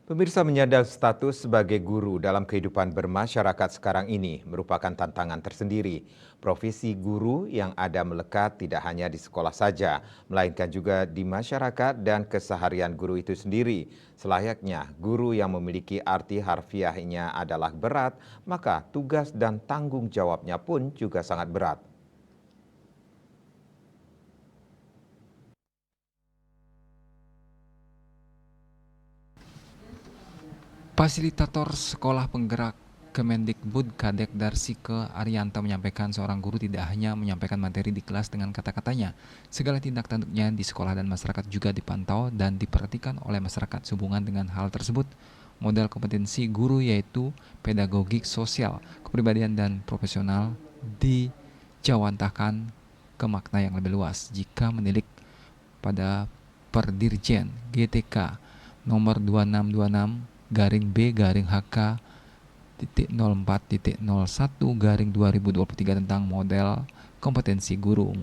Pemirsa menyandang status sebagai guru dalam kehidupan bermasyarakat sekarang ini merupakan tantangan tersendiri. Profesi guru yang ada melekat tidak hanya di sekolah saja, melainkan juga di masyarakat dan keseharian guru itu sendiri. Selayaknya guru yang memiliki arti harfiahnya adalah berat, maka tugas dan tanggung jawabnya pun juga sangat berat. Fasilitator Sekolah Penggerak Kemendikbud Kadek Darsike Arianto menyampaikan seorang guru tidak hanya menyampaikan materi di kelas dengan kata-katanya. Segala tindak tanduknya di sekolah dan masyarakat juga dipantau dan diperhatikan oleh masyarakat sehubungan dengan hal tersebut. Model kompetensi guru yaitu pedagogik sosial, kepribadian dan profesional dijawantahkan ke makna yang lebih luas jika menilik pada Perdirjen GTK nomor 2626 garing B garing HK 04.01 garing 2023 tentang model kompetensi guru.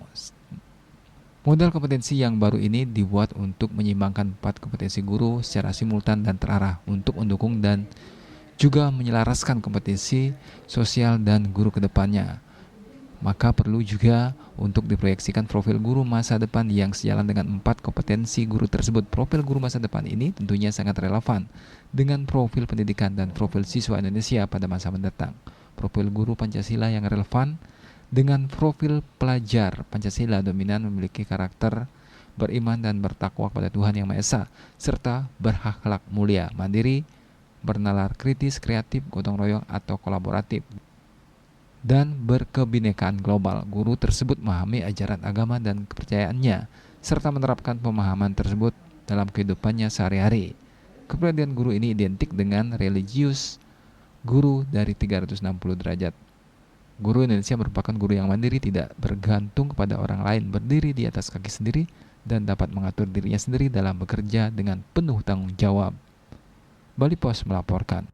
Model kompetensi yang baru ini dibuat untuk menyimbangkan 4 kompetensi guru secara simultan dan terarah untuk mendukung dan juga menyelaraskan kompetensi sosial dan guru ke depannya. Maka perlu juga untuk diproyeksikan profil guru masa depan yang sejalan dengan 4 kompetensi guru tersebut. Profil guru masa depan ini tentunya sangat relevan dengan profil pendidikan dan profil siswa Indonesia pada masa mendatang. Profil guru Pancasila yang relevan dengan profil pelajar Pancasila dominan memiliki karakter beriman dan bertakwa kepada Tuhan Yang Maha Esa, serta berakhlak mulia, mandiri, bernalar kritis, kreatif, gotong royong atau kolaboratif, dan berkebinekaan global. Guru tersebut memahami ajaran agama dan kepercayaannya, serta menerapkan pemahaman tersebut dalam kehidupannya sehari-hari. Kepribadian guru ini identik dengan religius guru dari 360 derajat. Guru Indonesia merupakan guru yang mandiri, tidak bergantung kepada orang lain, berdiri di atas kaki sendiri, dan dapat mengatur dirinya sendiri dalam bekerja dengan penuh tanggung jawab. Bali Pos melaporkan.